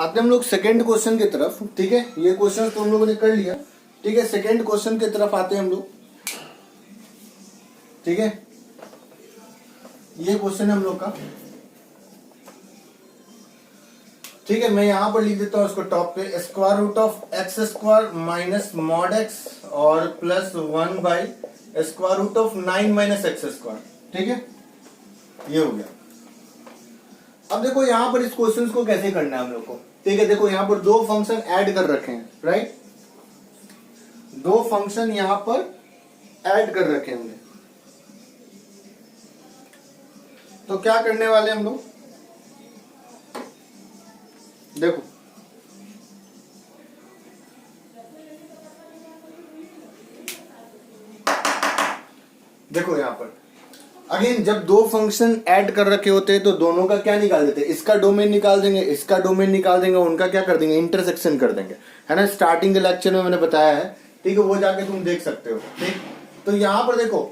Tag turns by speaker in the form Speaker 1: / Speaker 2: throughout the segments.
Speaker 1: आते हम लोग सेकंड क्वेश्चन की तरफ। ठीक है, ये क्वेश्चन तो हम लोगों ने कर लिया। ठीक है, सेकंड क्वेश्चन की तरफ आते हैं हम लोग। ठीक है, ये क्वेश्चन है हम लोग का। ठीक है, मैं यहां पर लिख देता हूं इसको टॉप पे, square root of x square minus mod x और plus 1 by square root of 9 minus x square. ठीक है, ये हो गया। अब देखो यहां पर इस क्वेश्चन को कैसे करना है हम लोग को। ठीक है, देखो यहां पर दो फंक्शन ऐड कर रखे हैं, राइट, दो फंक्शन यहां पर ऐड कर रखे हैं हमने। तो क्या करने वाले हम लोग, देखो देखो यहां पर अगेन जब दो फंक्शन ऐड कर रखे होते हैं तो दोनों का क्या निकाल देते हैं, इसका डोमेन निकाल देंगे, इसका डोमेन निकाल देंगे, उनका क्या कर देंगे, इंटरसेक्शन कर देंगे, है ना। स्टार्टिंग के लेक्चर में मैंने बताया है। ठीक है, वो जाके तुम देख सकते हो। ठीक, तो यहां पर देखो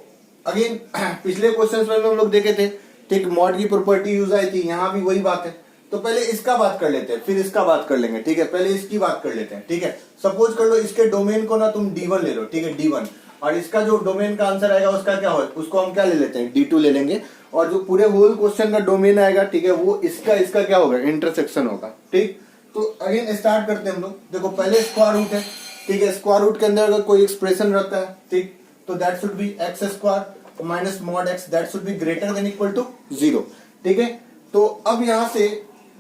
Speaker 1: अगेन पिछले क्वेश्चन में हम लोग देखे थे। ठीक, मॉड की प्रॉपर्टी यूज आई थी, यहां भी वही बात है। तो पहले इसका बात कर लेते हैं, फिर इसका बात कर लेंगे। ठीक है, पहले इसकी बात कर लेते हैं। ठीक है, सपोज कर लो इसके डोमेन को ना तुम D1 ले लो। ठीक है, D1, और इसका जो डोमेन का आंसर आएगा उसका क्या हो, उसको हम क्या ले लेते हैं, D2 ले लेंगे। और जो पूरे होल क्वेश्चन का डोमेन आएगा, ठीक है, वो इसका क्या होगा, इंटरसेक्शन होगा। ठीक, तो अगेन स्टार्ट करते हैं हम लोग। देखो पहले स्क्वायर रूट है। ठीक है, स्क्वायर रूट के अंदर अगर कोई एक्सप्रेशन रहता है, ठीक, तो that should be x square minus mod x, that should be greater than equal to 0। ठीक है, तो अब यहां से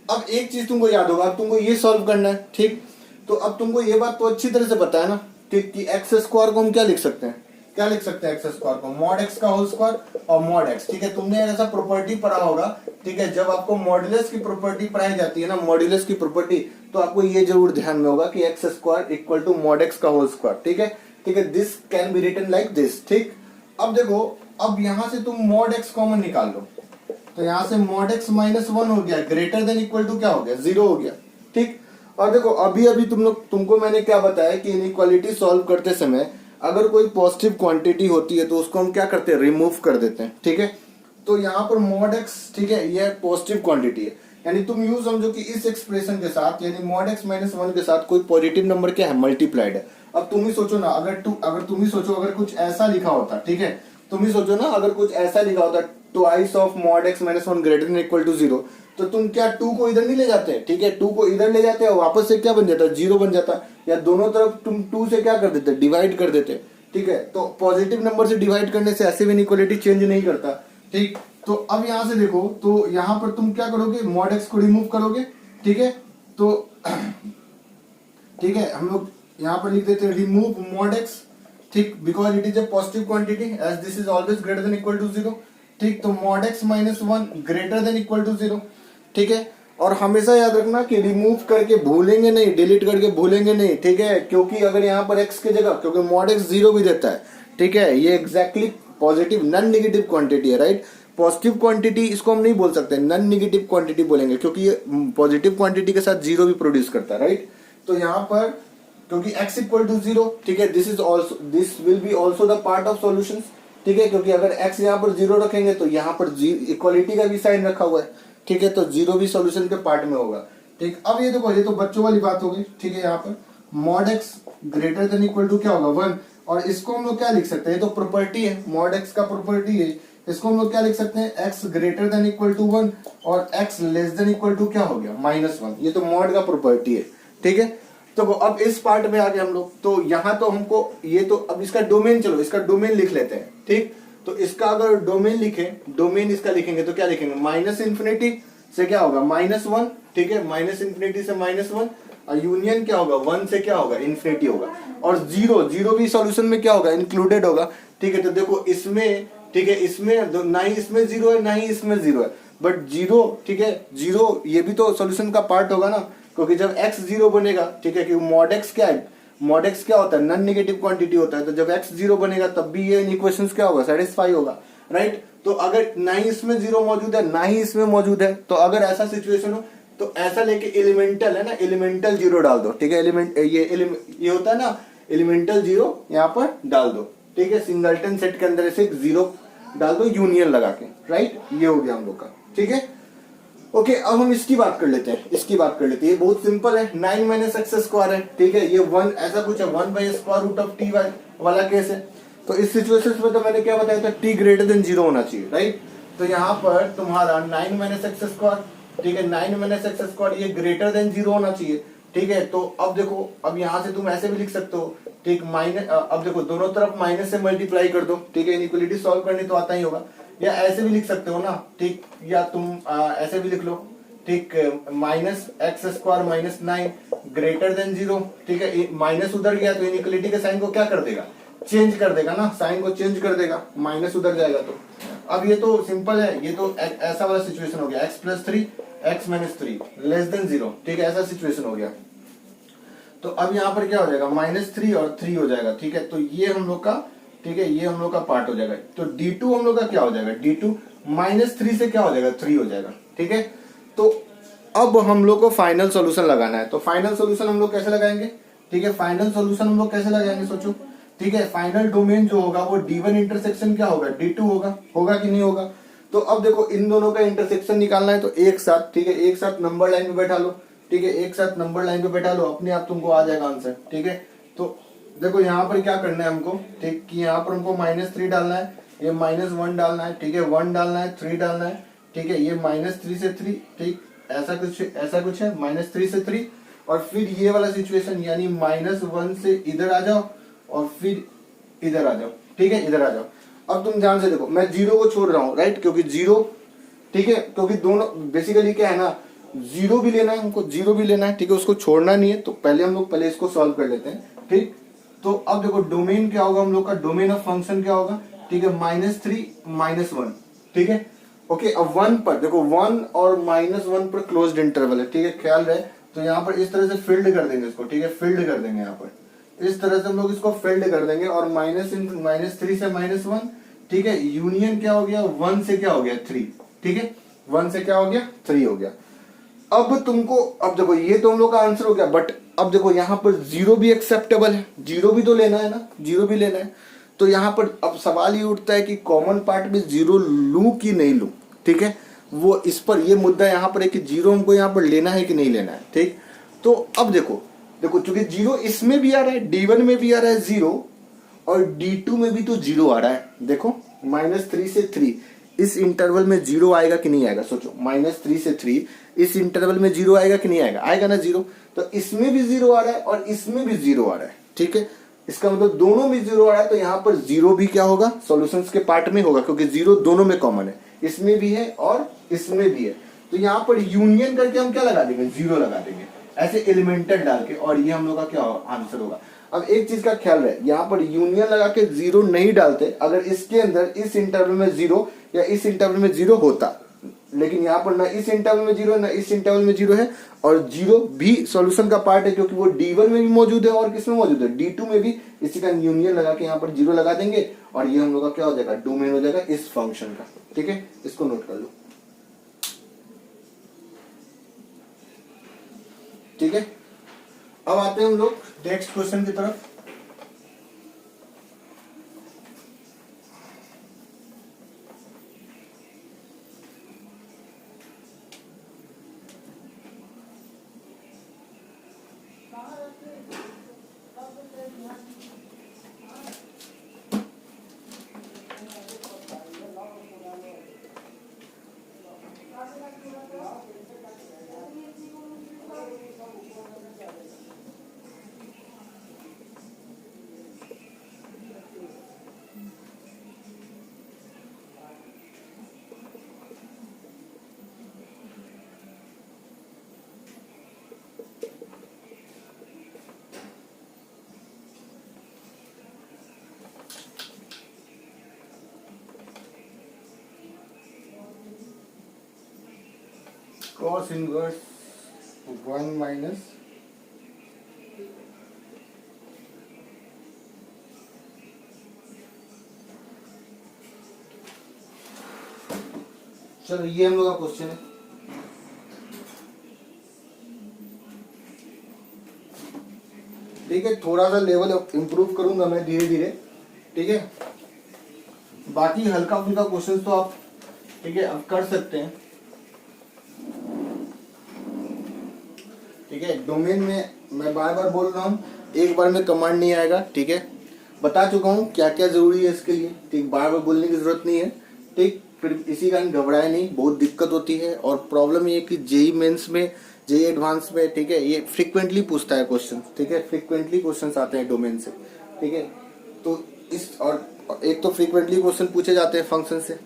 Speaker 1: अब एक चीज तुमको याद होगा, अब तुमको ये सॉल्व करना है। ठीक, तो अब तुमको ये बात तो अच्छी तरह से पता है ना, ठीक, कि एक्स स्क्वायर को हम क्या लिख सकते हैं, क्या लिख सकते हैं एक्स स्क्वायर को, मॉड एक्स का होल स्क्वायर और मॉड एक्स। ठीक है, तुमने ऐसा प्रॉपर्टी पढ़ा होगा। ठीक है, जब आपको मॉड्यूलस की प्रॉपर्टी पढ़ाई जाती है ना, मॉड्यूलस की प्रॉपर्टी, तो आपको ये जरूर ध्यान में होगा कि x square equal to mod x का होल स्क्वायर। ठीक है, ठीक है, this can be written like this. ठीक, अब देखो, अब यहां से तुम मॉड एक्स कॉमन निकाल लो, तो यहां से मॉड एक्स माइनस 1 हो गया, ग्रेटर देन इक्वल टू क्या हो गया, 0 हो गया। ठीक, और देखो अभी अभी तुमको मैंने क्या बताया कि इनइक्वालिटी सॉल्व करते समय अगर कोई पॉजिटिव क्वांटिटी होती है तो उसको हम क्या करते हैं, रिमूव कर देते हैं। ठीक है, तो यहाँ पर मॉड एक्स, ठीक है, ये पॉजिटिव क्वांटिटी है, यानी तुम यूं समझो कि इस एक्सप्रेशन के साथ, यानी मॉड एक्स माइनस 1 के साथ कोई पॉजिटिव नंबर क्या है, मल्टीप्लाइड है। अब तुम ही सोचो ना, अगर तुम ही सोचो अगर कुछ ऐसा लिखा होता, ठीक है, तुम ही सोचो ना अगर कुछ ऐसा लिखा होता, twice of mod x minus 1 greater than equal to 0, तो तुम क्या 2 को इधर नहीं ले जाते, ठीक है, 2 को इधर ले जाते और वापस से क्या बन जाता, 0 बन जाता, या दोनों तरफ तुम 2 से क्या कर देते, डिवाइड कर देते। ठीक है, तो पॉजिटिव नंबर से डिवाइड करने से ऐसे भी इनइक्वालिटी चेंज नहीं करता। ठीक, तो अब यहां से देखो, तो यहां पर तुम क्या करोगे, मॉड एक्स को रिमूव करोगे। ठीक है, तो ठीक है, हम लोग यहां पर लिख देते हैं रिमूव मॉड एक्स। ठीक, because it is a positive quantity as this is always greater than equal to 0। ठीक, तो mod x minus 1 greater than equal to 0। ठीक है, और हमेशा याद रखना कि रिमूव करके भूलेंगे नहीं, डिलीट करके भूलेंगे नहीं। ठीक है, क्योंकि अगर यहाँ पर x की जगह, क्योंकि मॉड x 0 भी देता है। ठीक है, ये exactly positive non negative quantity है, राइट। पॉजिटिव क्वांटिटी इसको हम नहीं बोल सकते, नॉन नेगेटिव क्वांटिटी बोलेंगे, क्योंकि ये पॉजिटिव क्वांटिटी के साथ 0 भी प्रोड्यूस करता है, राइट। तो यहाँ पर क्योंकि x इक्वल टू 0, ठीक है, this will be also the part of solution. ठीक है, क्योंकि अगर x यहाँ पर 0 रखेंगे तो यहाँ पर इक्वालिटी का भी साइन रखा हुआ है। ठीक है, तो 0 भी सॉल्यूशन के पार्ट में होगा। ठीक, अब ये देखो, ये तो बच्चों वाली बात हो गई। ठीक है, यहाँ पर mod x greater than equal to क्या होगा, 1, और इसको हम लोग क्या लिख सकते हैं, ये तो प्रॉपर्टी है, मॉड एक्स का प्रॉपर्टी है, इसको हम लोग क्या लिख सकते हैं, x greater than equal to 1 और x less than equal to क्या हो गया, -1। ये तो मॉड का प्रॉपर्टी है। ठीक है, तो अब इस पार्ट में आ गए हम लोग, तो यहाँ तो हमको ये तो अब इसका डोमेन, चलो इसका डोमेन लिख लेते हैं। ठीक, तो इसका अगर डोमेन लिखे, डोमेन इसका लिखेंगे तो क्या लिखेंगे, माइनस इंफिनिटी से क्या होगा, -1। ठीक है, माइनस इंफिनिटी से -1, और यूनियन क्या होगा, 1 से क्या होगा, इंफिनिटी होगा, और 0 भी सॉल्यूशन में क्या होगा, इंक्लूडेड होगा। ठीक है, तो देखो इसमें, ठीक है, इसमें ना ही इसमें 0 है ना ही इसमें 0 है, बट 0, ठीक है, 0 ये भी तो सॉल्यूशन का पार्ट होगा ना, क्योंकि जब x 0 बनेगा, ठीक है, क्योंकि मॉड x क्या है, मॉड x क्या होता है, नॉन नेगेटिव क्वांटिटी होता है, तो जब x 0 बनेगा तब भी ये इक्वेशंस क्या होगा, सेटिस्फाई होगा, राइट। तो अगर ना ही इसमें 0 मौजूद है ना ही इसमें मौजूद है, तो अगर ऐसा सिचुएशन हो तो ऐसा लेके एलिमेंटल है ना, एलिमेंटल 0 डाल दो। ठीक है, ये होता है ना, एलिमेंटल 0 यहाँ पर डाल दो। ठीक है, सिंगलटन सेट के अंदर से 0 डाल दो यूनियन लगा के, राइट। ये हो गया हम लोग का। ठीक है, ओके अब हम इसकी बात कर लेते हैं, इसकी बात कर लेते हैं। ये बहुत सिंपल है, 9 माइनस एक्स स्क्वायर है, ठीक है। ये 1 ऐसा कुछ है, 1 by square root of t वाला केस है। तो इस सिचुएशन में तो मैंने क्या बताया था, टी ग्रेटर देन 0 होना चाहिए, राइट। तो यहाँ पर तुम्हारा 9 माइनस एक्स स्क्वायर, ठीक है, 9 माइनस एक्स स्क्वायर ये ग्रेटर देन 0 होना चाहिए, ठीक है। तो अब देखो, अब यहाँ से तुम ऐसे भी लिख सकते हो, ठीक, माइनस, अब देखो दोनों तरफ माइनस से मल्टीप्लाई कर दो, ठीक है, इनइक्वालिटी सॉल्व करनी तो आता ही होगा। या ऐसे भी लिख सकते हो ना, ठीक, या तुम ऐसे भी लिख लो, ठीक, minus x square minus 9 greater than 0, ठीक है। माइनस उधर गया तो इनइक्वालिटी के साइन को क्या कर देगा, चेंज कर देगा ना, साइन को चेंज कर देगा, माइनस उधर जाएगा। तो अब ये तो सिंपल है, ये तो ऐसा वाला सिचुएशन हो गया, x plus 3 x minus 3 less than 0, ठीक है, ऐसा सिचुएशन हो गया। तो अब यहाँ पर क्या हो जाएगा, -3 और 3 हो जाएगा, ठीक है। तो ये हम लोग का, ठीक है, ये हम लोग का पार्ट हो जाएगा। तो d2 हम लोग का क्या हो जाएगा, d2 -3 से क्या हो जाएगा, 3 हो जाएगा, ठीक है। तो अब हम लोग को फाइनल सॉल्यूशन लगाना है। तो फाइनल सॉल्यूशन हम लोग कैसे लगाएंगे, ठीक है, फाइनल सॉल्यूशन हम लोग कैसे लगाएंगे, सोचो, ठीक है। फाइनल डोमेन जो होगा वो d1 इंटरसेक्शन क्या होगा, d2 होगा कि नहीं होगा। तो अब देखो इन दोनों का इंटरसेक्शन निकालना है, तो एक साथ, ठीक है, एक साथ नंबर लाइन पे बैठा लो, ठीक है, एक साथ नंबर लाइन पे बैठा लो, अपने आप तुमको आ जाएगा आंसर, ठीक है। तो देखो यहाँ पर क्या करना है हमको, ठीक, कि यहाँ पर हमको -3 डालना है, ये -1 डालना है, ठीक है, 1 डालना है, 3 डालना है, ठीक है, ये -3 से 3, ठीक, ऐसा कुछ है, -3 से 3, और फिर ये वाला सिचुएशन यानी -1 से इधर आ जाओ और फिर इधर आ जाओ, ठीक है, इधर आ जाओ। अब तुम ध्यान से देखो, मैं 0 को छोड़ रहा हूँ, राइट, क्योंकि 0, ठीक है, क्योंकि दोनों बेसिकली क्या है ना, 0 भी लेना है हमको, 0 भी लेना है, ठीक है, उसको छोड़ना नहीं है। तो पहले हम लोग पहले इसको सॉल्व कर लेते हैं, ठीक। तो अब देखो डोमेन क्या होगा हम लोग का, डोमेन ऑफ फंक्शन क्या होगा, ठीक है, -3 -1, ठीक है, ओके। अब 1 पर देखो, 1 और -1 पर क्लोज्ड इंटरवल है, ठीक है, ख्याल रहे। तो यहाँ पर इस तरह से फिल्ड कर देंगे इसको, ठीक है, फिल्ड कर देंगे यहाँ पर, इस तरह से हम लोग इसको फिल्ड कर देंगे। और -3 से -1, ठीक है, यूनियन क्या हो गया, 1 से क्या हो गया, 3, ठीक है, 1 से क्या हो गया, 3 हो गया। अब तुमको, अब देखो ये तो हम लोग का आंसर हो गया, बट अब देखो यहाँ पर 0 भी एक्सेप्टेबल है, 0 भी तो लेना है ना, 0 भी लेना है। तो यहाँ पर अब सवाल ये उठता है कि कॉमन पार्ट में 0 लूं कि नहीं लूं, ठीक है। वो इस पर ये मुद्दा यहाँ पर है कि 0 हमको यहाँ पर लेना है कि नहीं लेना है, ठीक। तो अब देखो चूंकि 0 इसमें भी आ रहा है, d1 में भी आ रहा है 0, और d2 में भी तो 0 आ रहा है। देखो -3 से 3 इस इंटरवल में 0 आएगा कि नहीं आएगा, सोचो, -3 से 3 इस इंटरवल में 0 आएगा कि नहीं आएगा, आएगा ना 0। तो इसमें भी 0 आ रहा है और इसमें भी 0 आ रहा है, ठीक है। इसका मतलब दोनों में 0 आ रहा है, तो यहाँ पर 0 भी क्या होगा, सॉल्यूशंस के पार्ट में होगा, क्योंकि 0 दोनों में कॉमन है, इसमें भी है और इसमें भी है। तो यहाँ पर यूनियन करके हम क्या लगा देंगे, 0 लगा देंगे, ऐसे एलिमेंटल डाल के, और ये हम लोग का क्या आंसर होगा। अब एक चीज का ख्याल रहे, यहाँ पर यूनियन लगा के 0 नहीं डालते अगर इसके अंदर इस इंटरवल में 0 या इस इंटरवल में 0 होता, लेकिन यहाँ पर ना इस इंटरवल में 0 ना इस इंटरवल में 0 है, और 0 भी सॉल्यूशन का पार्ट है, क्योंकि वो d1 में भी मौजूद है और किसमें मौजूद है, d2 में भी। इसी का यूनियन लगा के यहाँ पर 0 लगा देंगे, और ये हम लोग का क्या हो जाएगा, डोमेन हो जाएगा इस फंक्शन का, ठीक है, इसको नोट कर लो, ठीक है। अब आते हैं हम लोग नेक्स्ट क्वेश्चन की तरफ। cos inverse 1 minus चलो ये हम लोग का क्वेश्चन है। ठीक है, थोड़ा सा लेवल इंप्रूव करूंगा मैं धीरे धीरे, ठीक है। बाकी हल्का फुल्का क्वेश्चन तो आप, ठीक है, अब कर सकते हैं। ठीक है। डोमेन में मैं बार बार बोल रहा हूँ, एक बार में कमांड नहीं आएगा, ठीक है। बता चुका हूँ क्या क्या जरूरी है इसके लिए, ठीक। बार बार बोलने की जरूरत नहीं है, ठीक। फिर इसी कारण घबराए नहीं, बहुत दिक्कत होती है। और प्रॉब्लम ये कि जेई मेंस में, जेई एडवांस में, ठीक है, ये फ्रिक्वेंटली पूछता है क्वेश्चन, ठीक है। फ्रिक्वेंटली क्वेश्चन आते हैं डोमेन से, ठीक है। तो इस और एक तो फ्रिक्वेंटली क्वेश्चन पूछे जाते हैं फंक्शन से,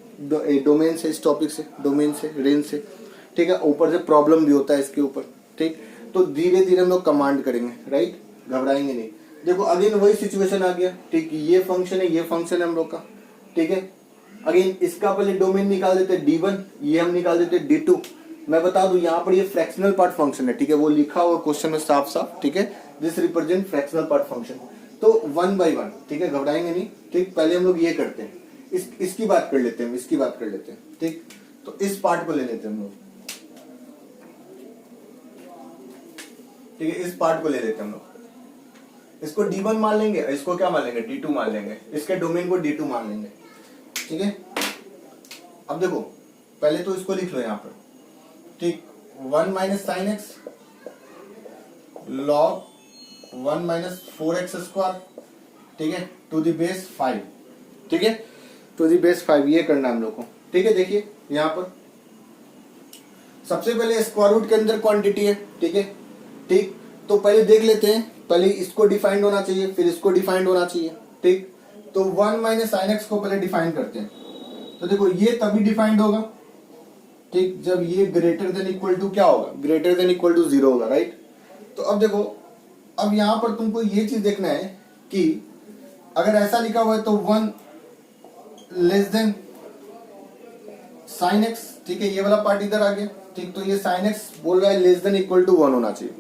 Speaker 1: डोमेन से, इस टॉपिक से, डोमेन से, रेंज से, ठीक है। ऊपर से प्रॉब्लम भी होता है इसके ऊपर, ठीक। तो धीरे धीरे हम लोग कमांड करेंगे, राइट, घबराएंगे नहीं। देखो अगेन वही सिचुएशन आ गया, ठीक। ये फंक्शन है, ये फंक्शन है हम लोग का, ठीक है। अगेन इसका पहले डोमेन निकाल देते D1, ये हम निकाल देते D2। मैं बता दूं यहाँ पर ये फ्रैक्शनल पार्ट फंक्शन है, ठीक है, वो लिखा हुआ क्वेश्चन में साफ साफ, ठीक है। This represent fractional part function. तो 1 by 1, ठीक है, घबराएंगे नहीं, ठीक। पहले हम लोग ये करते हैं, इसकी बात कर लेते हैं, इसकी बात कर लेते हैं, ठीक। तो इस पार्ट को ले लेते हैं हम लोग, ठीक है, इस पार्ट को ले लेते हैं हम लोग। इसको D1 मान लेंगे, इसको क्या मान लेंगे, D2 मान लेंगे, इसके डोमेन को D2 मान लेंगे, ठीक है। अब देखो पहले तो इसको लिख लो यहाँ पर, ठीक। 1 minus sine x log 1 minus 4x square, ठीक है, टू द बेस 5, ठीक है, टू द बेस 5, ये करना है हम लोग को, ठीक है। देखिए यहाँ पर सबसे पहले स्क्वायर रूट के अंदर क्वांटिटी है, ठीक है, ठीक। तो पहले देख लेते हैं, पहले इसको डिफाइंड होना चाहिए, फिर इसको डिफाइंड होना चाहिए, ठीक। तो 1 माइनस साइन एक्स को पहले डिफाइन करते हैं। तो देखो ये तभी डिफाइंड होगा, ठीक, जब ये ग्रेटर देन इक्वल टू क्या होगा, ग्रेटर देन इक्वल टू 0 होगा, राइट। तो अब देखो, अब यहां पर तुमको ये चीज देखना है कि अगर ऐसा लिखा हुआ है तो 1 लेस देन साइन एक्स, ठीक है, ये वाला पार्ट इधर आ गया, ठीक। तो ये साइन एक्स बोल रहा है लेस देन इक्वल टू 1 होना चाहिए,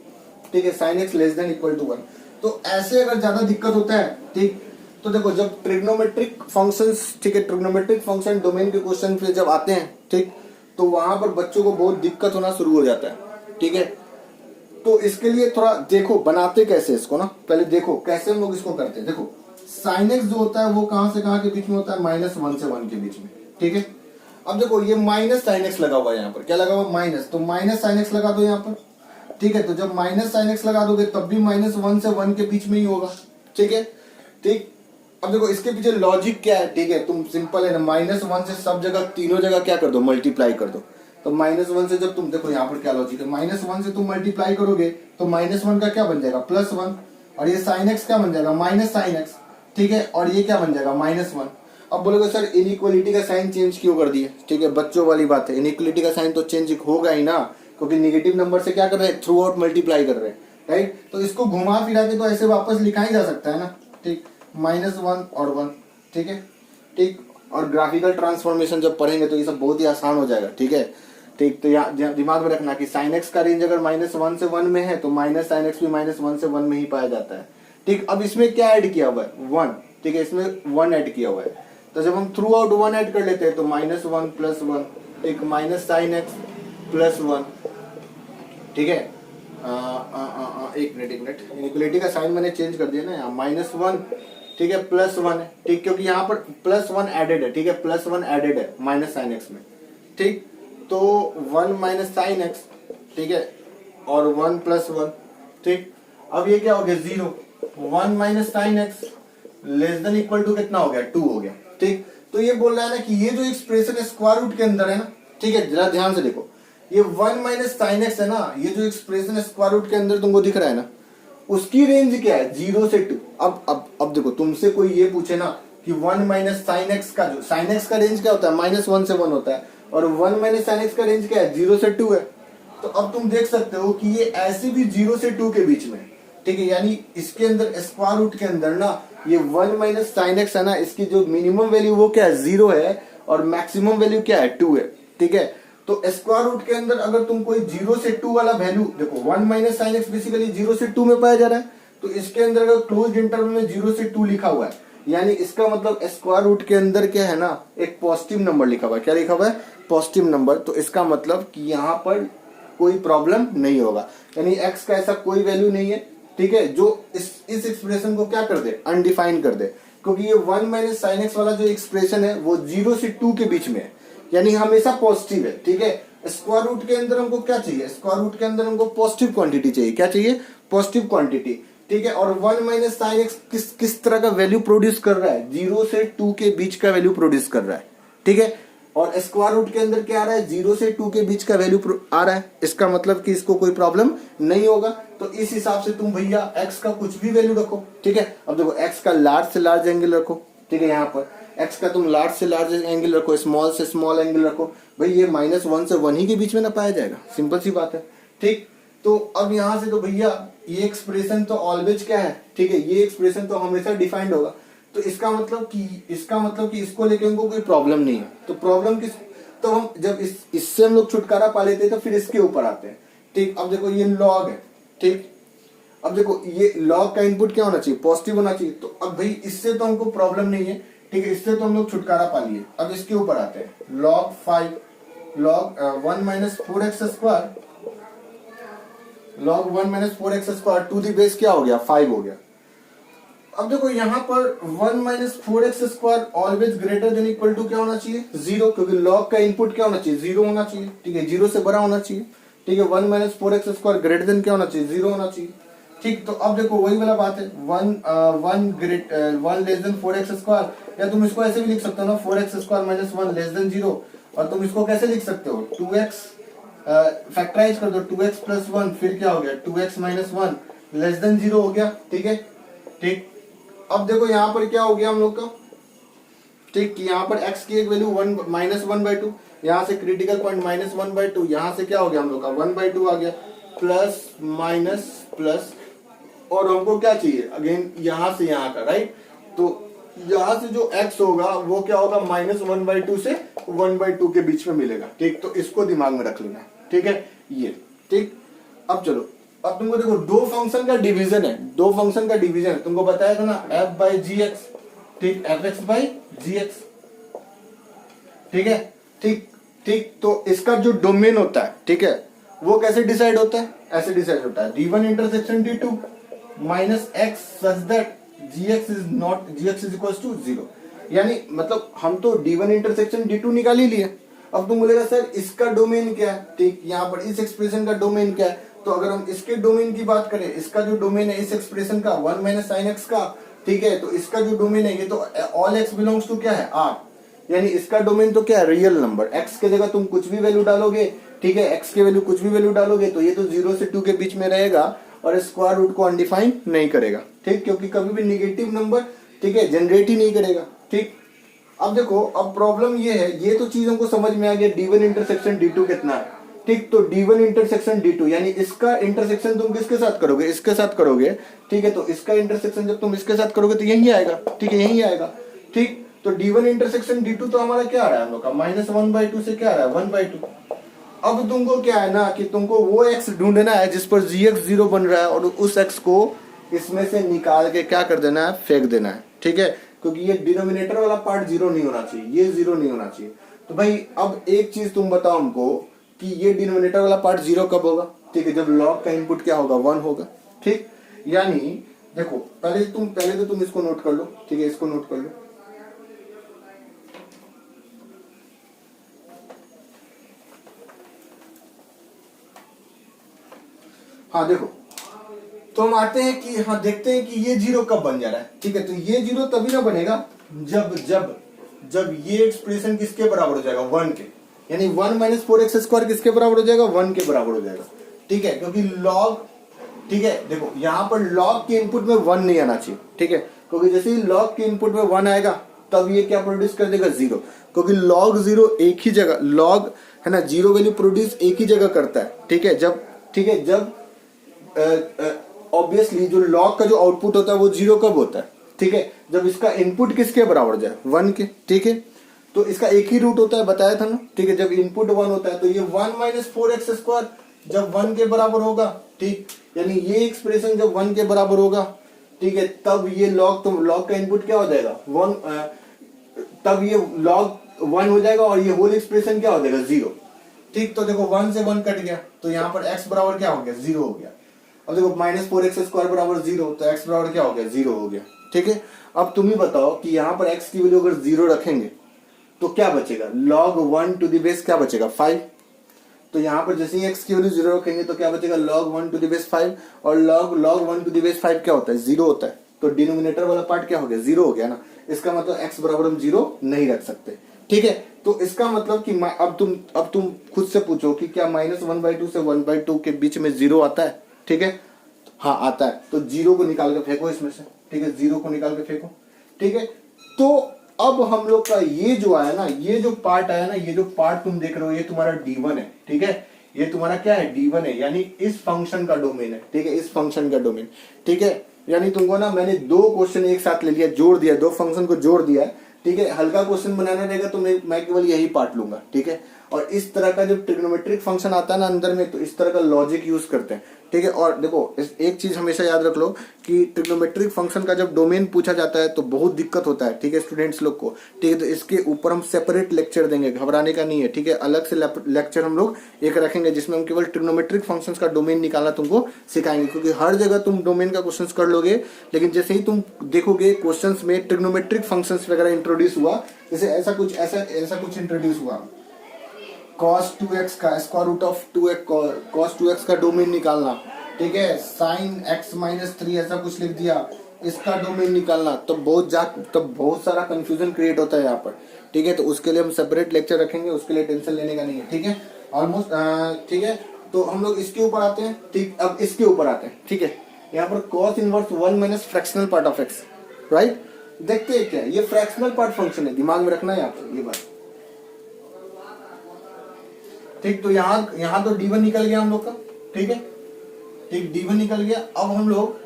Speaker 1: ठीक है, sine x less than equal to 1। तो ऐसे अगर ज्यादा दिक्कत होता है, ठीक, तो देखो जब ट्रिग्नोमेट्रिक फंक्शंस, ठीक है, ट्रिग्नोमेट्रिक फंक्शन डोमेन के क्वेश्चन फिर जब आते हैं, ठीक, तो वहां पर बच्चों को बहुत दिक्कत होना शुरू हो जाता है, ठीक है। तो इसके लिए थोड़ा देखो बनाते कैसे इसको ना, पहले देखो कैसे हम लोग इसको करते हैं। देखो साइन एक्स जो होता है वो कहां से कहां के बीच में होता है, -1 से 1 के बीच में, ठीक है। अब देखो ये माइनस साइन एक्स लगा हुआ है, यहाँ पर क्या लगा हुआ, माइनस, तो माइनस साइन एक्स लगा दो यहाँ पर, ठीक है। तो जब माइनस साइन एक्स लगा दोगे तब भी -1 से 1 के बीच में ही होगा, ठीक है, ठीक। अब देखो इसके पीछे लॉजिक क्या है, ठीक है, तुम सिंपल है ना, -1 से सब जगह, तीनों जगह क्या कर दो, मल्टीप्लाई कर दो। तो -1 से जब तुम देखो यहाँ पर क्या लॉजिक है, -1 से तुम मल्टीप्लाई करोगे तो -1 का क्या बन जाएगा, +1, और ये साइन एक्स क्या बन जाएगा, माइनस साइन एक्स, ठीक है, और ये क्या बन जाएगा, -1। अब बोलोगे सर इनइक्वालिटी का साइन चेंज क्यों कर दिए, ठीक है, बच्चों वाली बात है, इनइक्वालिटी का साइन तो चेंज होगा ही ना, क्योंकि निगेटिव नंबर से क्या कर रहे हैं, थ्रू आउट मल्टीप्लाई कर रहे हैं, राइट। तो इसको घुमा फिरा के तो ऐसे वापस लिखा ही जा सकता है ना, ठीक, -1 और 1, ठीक है, ठीक। और ग्राफिकल ट्रांसफॉर्मेशन जब पढ़ेंगे तो ये सब बहुत ही आसान हो जाएगा, ठीक है, ठीक। तो यहाँ दिमाग में रखना कि साइन एक्स का रेंज अगर -1 से 1 में है तो माइनस साइन एक्स भी -1 से 1 में ही पाया जाता है, ठीक। अब इसमें क्या ऐड किया हुआ है, 1, ठीक है, इसमें 1 ऐड किया हुआ है। तो जब हम थ्रू आउट 1 ऐड कर लेते हैं तो -1 + 1, एक माइनस साइन एक्स +1, ठीक है। एक मिनट, इनइक्वालिटी का साइन मैंने चेंज कर दिया ना, यहाँ -1, ठीक है, +1 है, ठीक, क्योंकि यहाँ पर +1 एडेड है, ठीक है, +1 एडेड है माइनस साइन एक्स में, ठीक। तो 1 माइनस साइन एक्स, ठीक है, और 1 + 1, ठीक। अब ये क्या हो गया, 0, 1 minus sine x less than equal to कितना हो गया, 2 हो गया, ठीक। तो ये बोल रहा है ना कि ये जो एक्सप्रेशन है स्क्वायर रूट के अंदर है ना, ठीक है, जरा ध्यान से देखो, ये 1 माइनस साइन एक्स है ना, ये जो एक्सप्रेशन है स्क्वायर रूट के अंदर तुमको दिख रहा है ना, उसकी रेंज क्या है, 0 से 2। अब देखो तुमसे कोई ये पूछे ना कि 1 माइनस साइन एक्स का, जो साइन एक्स का रेंज क्या होता है, -1 से 1 होता है, और 1 माइनस साइन एक्स का रेंज क्या है, 0 से 2 है। तो अब तुम देख सकते हो कि ये ऐसे भी 0 से 2 के बीच में, ठीक है, यानी इसके अंदर स्क्वायर रूट के अंदर ना ये 1 माइनस साइन एक्स है ना, इसकी जो मिनिमम वैल्यू वो क्या है, 0 है, और मैक्सिमम वैल्यू क्या है, 2 है, ठीक है। तो स्क्वायर रूट के अंदर अगर तुम कोई 0 से 2 वाला वैल्यू देखो, 1 माइनस साइन एक्स बेसिकली 0 से 2 में पाया जा रहा है, तो इसके अंदर अगर क्लोज्ड इंटरवल में 0 से 2 लिखा हुआ है, यानी इसका मतलब स्क्वायर रूट के अंदर क्या है ना, एक पॉजिटिव नंबर लिखा हुआ है। क्या लिखा हुआ है, पॉजिटिव नंबर। तो इसका मतलब कि यहाँ पर कोई प्रॉब्लम नहीं होगा, यानी x का ऐसा कोई वैल्यू नहीं है, ठीक है, जो इस एक्सप्रेशन को क्या कर दे, अनडिफाइन कर दे, क्योंकि ये 1 माइनस साइन एक्स वाला जो एक्सप्रेशन है वो 0 से 2 के बीच में है, यानी हमेशा पॉजिटिव है, ठीक है। स्क्वायर रूट के अंदर हमको क्या चाहिए, स्क्वायर रूट के अंदर हमको पॉजिटिव क्वांटिटी चाहिए, क्या चाहिए, पॉजिटिव क्वांटिटी, ठीक है। और 1 माइनस साइन एक्स किस तरह का वैल्यू प्रोड्यूस कर रहा है, 0 से 2 के बीच का वैल्यू प्रोड्यूस कर रहा है, ठीक है। और स्क्वायर रूट के अंदर क्या आ रहा है, 0 से 2 के बीच का वैल्यू आ रहा है, इसका मतलब कि इसको कोई प्रॉब्लम नहीं होगा। तो इस हिसाब से तुम भैया x का कुछ भी वैल्यू रखो, ठीक है। अब देखो x का लार्ज से लार्ज एंगल रखो, ठीक है। यहाँ पर x का तुम लार्ज से लार्ज एंगल रखो, स्मॉल से स्मॉल एंगल रखो, भाई ये -1 से 1 ही के बीच में ना पाया जाएगा, सिंपल सी बात है, ठीक। तो अब यहाँ से तो भैया ये एक्सप्रेशन तो ऑलवेज क्या है, ठीक है, ये एक्सप्रेशन तो हमेशा डिफाइंड होगा। तो इसका मतलब कि इसको लेके उनको कोई प्रॉब्लम नहीं है। तो प्रॉब्लम किस, तो हम जब इससे हम लोग छुटकारा पा लेते हैं तो फिर इसके ऊपर आते हैं, ठीक। अब देखो ये लॉग है, ठीक। अब देखो ये लॉग का इनपुट क्या होना चाहिए, पॉजिटिव होना चाहिए। तो अब भाई इससे तो हमको प्रॉब्लम नहीं है, ठीक है, इससे तो हम लोग छुटकारा पा लिए। अब इसके ऊपर आते हैं, log 5 log 1 minus 4x square, log 1 minus 4x square to the base क्या हो गया, 5 हो गया। अब देखो यहाँ पर 1 minus 4x square always greater than equal to क्या होना चाहिए, 0, क्योंकि log का इनपुट क्या होना चाहिए, 0 होना चाहिए, ठीक है, 0 से बड़ा होना चाहिए, ठीक है। 1 minus 4x square greater than क्या होना चाहिए, 0 होना चाहिए, ठीक। तो अब देखो वही वाला बात है, 1 लेस देन 4x स्क्वायर, या तुम इसको ऐसे भी लिख सकते हो ना, 4x square minus 1 less than 0। और तुम इसको कैसे लिख सकते हो, 2x फैक्टराइज कर दो, 2x प्लस 1, फिर क्या हो गया, 2x माइनस 1 लेस देन 0 हो गया, ठीक है, ठीक। अब देखो यहाँ पर क्या हो गया हम लोग का, ठीक, यहाँ पर x की एक वैल्यू -1/2, यहाँ से क्रिटिकल पॉइंट -1/2, यहाँ से क्या हो गया हम लोग का 1/2 आ गया, प्लस माइनस प्लस, और हमको क्या चाहिए अगेन यहाँ से यहाँ का, राइट। तो यहाँ से जो x होगा वो क्या होगा, -1/2 से 1/2 के बीच में मिलेगा, ठीक। तो इसको दिमाग में रख लेना, ठीक है, ये, ठीक। अब चलो, अब तुमको देखो दो फंक्शन का डिवीजन है, दो फंक्शन का डिवीजन है, तुमको बताया था ना, f/gx, ठीक, fx/gx, ठीक है, ठीक, ठीक। तो इसका जो डोमेन होता है, ठीक है, वो कैसे डिसाइड होता है, ऐसे डिसाइड होता है, d1 intersection d2 minus x such that gx is equal to 0। यानी मतलब हम तो d1 इंटरसेक्शन d2 निकाल ही लिए। अब तुम बोलेगा सर इसका डोमेन क्या है, ठीक, यहाँ पर इस एक्सप्रेशन का डोमेन क्या है। तो अगर हम इसके डोमेन की बात करें, इसका जो डोमेन है इस एक्सप्रेशन का 1 माइनस साइन एक्स का, ठीक है, तो इसका जो डोमेन है ये तो ऑल एक्स बिलोंग्स टू क्या है, r, यानी इसका डोमेन तो क्या है, रियल नंबर। x के जगह तुम कुछ भी वैल्यू डालोगे, ठीक है, x के वैल्यू कुछ भी वैल्यू डालोगे तो ये तो 0 से 2 के बीच में रहेगा और स्क्वायर रूट को अनडिफाइन नहीं करेगा, ठीक, क्योंकि कभी भी निगेटिव नंबर, ठीक है, जनरेट ही नहीं करेगा, ठीक। अब देखो, अब प्रॉब्लम ये है, ये तो चीज हमको समझ में आ गया, d1 इंटरसेक्शन d2 कितना है, ठीक। तो d1 इंटरसेक्शन d2 यानी इसका इंटरसेक्शन तुम किसके साथ करोगे, इसके साथ करोगे, ठीक है। तो इसका इंटरसेक्शन जब तुम इसके साथ करोगे तो यही आएगा, ठीक है, यही आएगा, ठीक। तो d1 इंटरसेक्शन d2 तो हमारा क्या आ रहा है हम लोग का, -1/2 से क्या आ रहा है, 1/2। अब तुमको क्या है ना कि तुमको वो x ढूंढना है जिस पर gx 0 बन रहा है, और उस x को इसमें से निकाल के क्या कर देना है, फेंक देना है, ठीक है, क्योंकि ये डिनोमिनेटर वाला पार्ट 0 नहीं होना चाहिए, ये 0 नहीं होना चाहिए। तो भाई अब एक चीज तुम बताओ हमको कि ये डिनोमिनेटर वाला पार्ट 0 कब होगा, ठीक है, जब लॉग का इनपुट क्या होगा, 1 होगा, ठीक। यानी देखो पहले तो तुम इसको नोट कर लो, ठीक है, इसको नोट कर लो। हाँ देखो, तो हम आते हैं कि हाँ देखते हैं कि ये 0 कब बन जा रहा है, ठीक है। तो ये 0 तभी ना बनेगा जब जब जब ये एक्सप्रेशन किसके बराबर हो जाएगा, 1 के, यानी 1 माइनस 4x स्क्वायर किसके बराबर हो जाएगा, 1 के बराबर हो जाएगा, ठीक है, क्योंकि लॉग, ठीक है, देखो यहाँ पर लॉग के इनपुट में 1 नहीं आना चाहिए, ठीक है, क्योंकि जैसे ही लॉग के इनपुट में 1 आएगा तब ये क्या प्रोड्यूस कर देगा, 0, क्योंकि लॉग 0 एक ही जगह, लॉग है ना, 0 वैल्यू प्रोड्यूस एक ही जगह करता है, ठीक है, जब ऑब्वियसली जो लॉग का जो आउटपुट होता है वो 0 कब होता है, ठीक है, जब इसका इनपुट किसके बराबर जाए, 1 के, ठीक है। तो इसका एक ही रूट होता है, बताया था ना, ठीक है, जब इनपुट 1 होता है तो ये 1 माइनस 4x स्क्वायर जब 1 के बराबर होगा, ठीक, यानी ये एक्सप्रेशन जब 1 के बराबर होगा, ठीक है, तब ये लॉग, तो लॉग का इनपुट क्या हो जाएगा 1, तब ये लॉग 1 हो जाएगा और ये होल एक्सप्रेशन क्या हो जाएगा, 0, ठीक। तो देखो 1 से 1 कट गया तो यहाँ पर x बराबर क्या हो गया, 0 हो गया। अब देखो -4x स्क्वायर बराबर 0, तो x बराबर क्या हो गया, 0 हो गया, ठीक है। अब तुम ही बताओ कि यहाँ पर x की वैल्यू अगर 0 रखेंगे तो क्या बचेगा, log 1 टू द बेस क्या बचेगा, 5, तो यहाँ पर जैसे ही x की वैल्यू 0 रखेंगे तो क्या बचेगा log 1 टू द बेस 5, और log 1 टू द बेस 5 क्या होता है, 0 होता है, तो डिनोमिनेटर वाला पार्ट क्या हो गया, 0 हो गया ना। इसका मतलब x बराबर हम 0 नहीं रख सकते, ठीक है। तो इसका मतलब कि अब तुम खुद से पूछो कि क्या -1/2 से 1/2 के बीच में 0 आता है, ठीक है, हाँ आता है, तो 0 को निकाल के फेंको इसमें से, ठीक है, 0 को निकाल के फेंको, ठीक है। तो अब हम लोग का ये जो आया ना, ये जो पार्ट आया ना, ये जो पार्ट तुम देख रहे हो ये तुम्हारा D1 है, ठीक है, ये तुम्हारा क्या है, D1 है, यानी इस फंक्शन का डोमेन है, ठीक है, इस फंक्शन का डोमेन, ठीक है। यानी तुमको ना मैंने दो क्वेश्चन एक साथ ले लिया, जोड़ दिया, दो फंक्शन को जोड़ दिया है, ठीक है। हल्का क्वेश्चन बनाना रहेगा तो मैं केवल यही पार्ट लूंगा, ठीक है। और इस तरह का जब ट्रिग्नोमेट्रिक फंक्शन आता है ना अंदर में, तो इस तरह का लॉजिक यूज करते हैं, ठीक है। और देखो एक चीज हमेशा याद रख लो कि ट्रिग्नोमेट्रिक फंक्शन का जब डोमेन पूछा जाता है तो बहुत दिक्कत होता है, ठीक है, स्टूडेंट्स लोग को, ठीक है। तो इसके ऊपर हम सेपरेट लेक्चर देंगे, घबराने का नहीं है, ठीक है। अलग से लेक्चर हम लोग एक रखेंगे जिसमें हम केवल ट्रिग्नोमेट्रिक फंक्शंस का डोमेन निकालना तुमको सिखाएंगे, क्योंकि हर जगह तुम डोमेन का क्वेश्चन कर लोगे, लेकिन जैसे ही तुम देखोगे क्वेश्चन में ट्रिग्नोमेट्रिक फंक्शंस वगैरह इंट्रोड्यूस हुआ, जैसे ऐसा कुछ इंट्रोड्यूस हुआ, cos 2x का square root of 2x, cos 2x का डोमेन निकालना, ठीक है, sin x - 3 ऐसा कुछ लिख दिया, इसका डोमेन निकालना, तो बहुत सारा कंफ्यूजन क्रिएट होता है यहाँ पर, ठीक है। तो उसके लिए हम सेपरेट लेक्चर रखेंगे, उसके लिए टेंशन लेने का नहीं है, ठीक है, ऑलमोस्ट, ठीक है। तो हम लोग इसके ऊपर आते हैं, ठीक, अब इसके ऊपर आते हैं, ठीक है। यहाँ पर cos inverse 1 minus fractional part of x, right. देखते हैं क्या है, ये फ्रैक्शनल पार्ट फंक्शन है, दिमाग में रखना है यहाँ पर ये बात, ठीक। तो यहाँ तो D1 निकल गया हम लोग का, ठीक है, ठीक, D1 निकल गया। अब हम लोग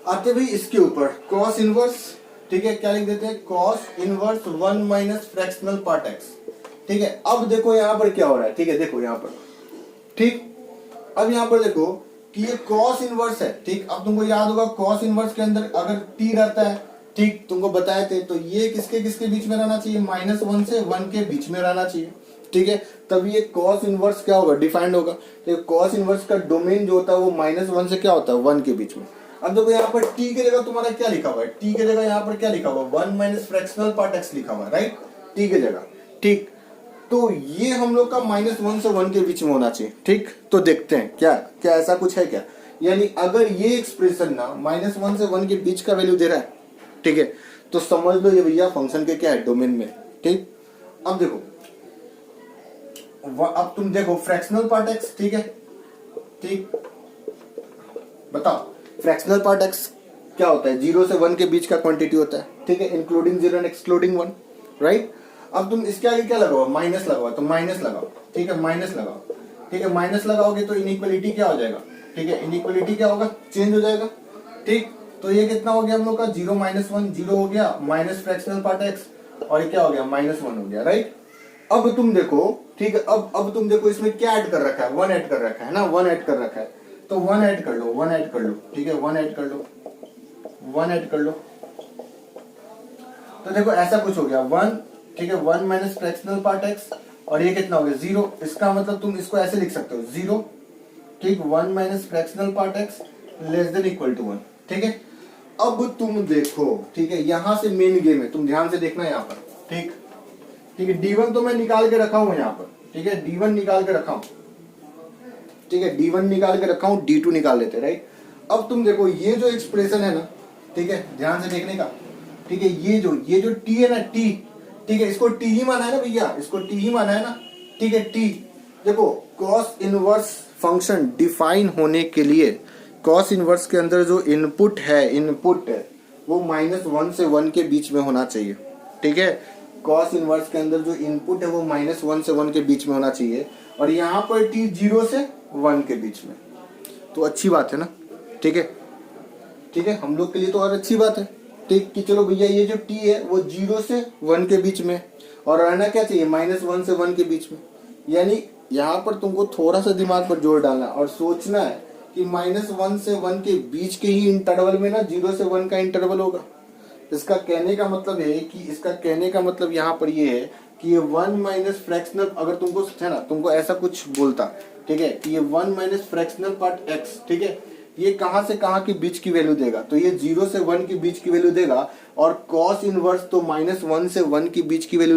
Speaker 1: आते भाई इसके ऊपर cos इनवर्स, ठीक है, क्या लिख देते हैं, cos inverse 1 minus fractional part x, ठीक है। अब देखो यहाँ पर क्या हो रहा है, ठीक है, देखो यहाँ पर, ठीक, अब यहाँ पर देखो कि ये cos इनवर्स है, ठीक। अब तुमको याद होगा cos इनवर्स के अंदर अगर t रहता है, ठीक, तुमको बताए थे, तो ये किसके किसके बीच में रहना चाहिए, -1 से 1 के बीच में रहना चाहिए, ठीक है। तब ये cos इनवर्स क्या होगा, डिफाइंड होगा। तो cos इनवर्स का डोमेन जो होता है वो -1 से क्या होता है, 1 के बीच में। अब देखो यहाँ पर t के जगह तुम्हारा क्या लिखा हुआ है, t के जगह यहाँ पर क्या लिखा हुआ है, 1 माइनस फ्रैक्शनल पार्ट x लिखा हुआ है, राइट, t के जगह, ठीक। तो ये हम लोग का -1 से 1 के बीच में होना चाहिए, ठीक। तो देखते हैं क्या क्या ऐसा कुछ है क्या, यानी अगर ये एक्सप्रेशन ना -1 से 1 के बीच का वैल्यू दे रहा है, ठीक है, तो समझ लो ये भैया फंक्शन के क्या है, डोमेन में, ठीक। अब देखो, अब तुम देखो फ्रैक्शनल पार्ट x, ठीक है, ठीक, बताओ फ्रैक्शनल पार्ट x क्या होता है, 0 से 1 के बीच का क्वांटिटी होता है, ठीक है, इंक्लूडिंग 0 एंड एक्सक्लूडिंग 1, राइट। अब तुम इसके आगे क्या लगाओ, माइनस लगाओ, तो माइनस लगाओ, ठीक है, माइनस लगाओ, ठीक है, माइनस लगाओगे तो इनइक्वालिटी क्या हो जाएगा, ठीक है, इनइक्वालिटी क्या होगा, चेंज हो जाएगा, ठीक। तो ये कितना हो गया हम लोग का, 0 - 1 0 हो गया, माइनस फ्रैक्शनल पार्ट x, और ये क्या हो गया, -1 हो गया, राइट। अब तुम देखो, ठीक है, अब तुम देखो इसमें क्या ऐड कर रखा है, 1 ऐड कर रखा है ना, 1 ऐड कर रखा है, तो 1 ऐड कर लो, 1 ऐड कर लो, ठीक है, 1 ऐड कर लो, 1 ऐड कर लो। तो देखो ऐसा कुछ हो गया 1, ठीक है, 1 माइनस फ्रैक्शनल पार्ट x, और ये कितना हो गया 0। इसका मतलब तुम इसको ऐसे लिख सकते हो 0, ठीक, 1 minus fractional part x less than equal to 1, ठीक है। अब तुम देखो, ठीक है, यहां से मेन गेम है, तुम ध्यान से देखना यहाँ पर, ठीक, ठीक है। D1 तो मैं निकाल के रखा हूं यहाँ पर, ठीक है, D1 निकाल के रखा हूं, ठीक है, D1 निकाल के रखा हूं, D2 निकाल लेते, राइट। अब तुम देखो ये जो एक्सप्रेशन है ना, ठीक है, ध्यान से देखने का, ठीक है, ये जो t है ना, t, ठीक है, इसको t ही माना है ना भैया, इसको t ही माना है ना, ठीक है, t। देखो cos इनवर्स फंक्शन डिफाइन होने के लिए cos इनवर्स के अंदर जो इनपुट है वो -1 से 1 के बीच में होना चाहिए, ठीक है। cos इनवर्स के अंदर जो इनपुट है वो -1 से 1 के बीच में होना चाहिए, और यहाँ पर t 0 से 1 के बीच में, तो अच्छी बात है ना, ठीक है, ठीक है, हम लोग के लिए तो और अच्छी बात है, ठीक, कि चलो भैया ये जो t है वो 0 से 1 के बीच में, और रहना क्या चाहिए, -1 से 1 के बीच में। यानी यहाँ पर तुमको थोड़ा सा दिमाग पर जोर डालना और सोचना है कि -1 से 1 के बीच के ही इंटरवल में ना 0 से 1 का इंटरवल होगा। इसका कहने का मतलब है कि यहाँ पर ये है कि ये 1 माइनस फ्रैक्शनल, अगर तुमको है ना, तुमको ऐसा कुछ बोलता, ठीक है, कि ये 1 माइनस फ्रैक्शनल पार्ट x, ठीक है, ये कहां से कहां के बीच की वैल्यू देगा, तो ये 0 से 1 के बीच की वैल्यू देगा, और cos इनवर्स तो -1 से 1 के बीच की वैल्यू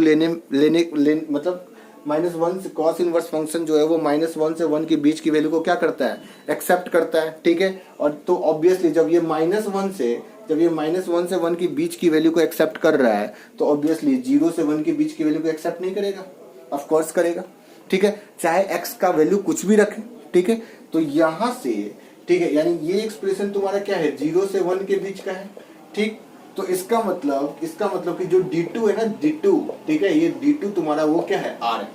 Speaker 1: मतलब -1 से कॉस इनवर्स फंक्शन जो है वो -1 से 1 के बीच की वैल्यू को क्या करता है, एक्सेप्ट करता है, ठीक है। और तो ऑब्वियसली जब ये -1 से 1 के बीच की वैल्यू को एक्सेप्ट कर रहा है तो ऑब्वियसली 0 से 1 के बीच की वैल्यू को एक्सेप्ट नहीं करेगा, ऑफ कोर्स करेगा, ठीक है, चाहे x का वैल्यू कुछ भी रखे, ठीक है। तो यहां से, ठीक है, यानी ये एक्सप्रेशन तुम्हारा क्या है, 0 से 1 के बीच का है, ठीक। तो इसका मतलब कि जो d2 है ना, d2, ठीक है, ये d2 तुम्हारा वो क्या है, r है,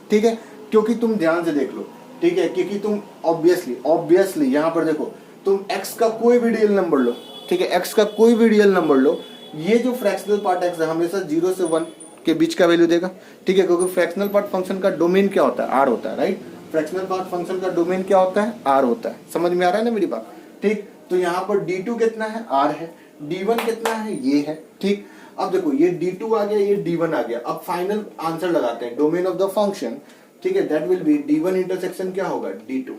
Speaker 1: ठीक है। क्योंकि तुम ध्यान से देख लो, ठीक है, क्योंकि तुम ऑब्वियसली यहां पर देखो, तुम x का कोई भी रियल नंबर लो, ठीक है, x का कोई भी रियल नंबर लो, ये जो फ्रैक्शनल पार्ट x है हमेशा 0 से 1 के बीच का वैल्यू देगा, ठीक है, क्योंकि फ्रैक्शनल पार्ट फंक्शन का डोमेन क्या होता है, r होता है, राइट। फ्रैक्शनल पार्ट फंक्शन का डोमेन क्या होता है, r होता है, समझ में आ रहा है ना मेरी बात, ठीक। तो यहाँ पर d2 कितना है, r है, d1 कितना है, ये है, ठीक। अब देखो ये d2 आ गया, ये d1 आ गया, अब फाइनल आंसर लगाते हैं, डोमेन ऑफ द फंक्शन, ठीक है, that will be d1 intersection क्या होगा, d2,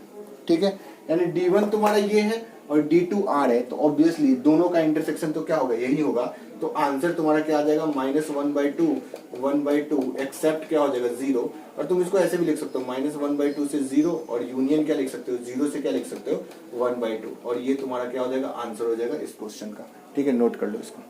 Speaker 1: ठीक है, यानी d1 तुम्हारा ये है और d2 r है, तो ऑब्वियसली दोनों का इंटरसेक्शन तो क्या होगा, यही होगा। तो आंसर तुम्हारा क्या आ जाएगा, -1/2 एक्सेप्ट क्या हो जाएगा, 0। और तुम इसको ऐसे भी लिख सकते हो, -1/2 से 0 और यूनियन क्या लिख सकते हो, 0 से क्या लिख सकते हो, 1/2, और ये तुम्हारा क्या हो जाएगा, आंसर हो जाएगा इस क्वेश्चन का, ठीक है, नोट कर लो इसको।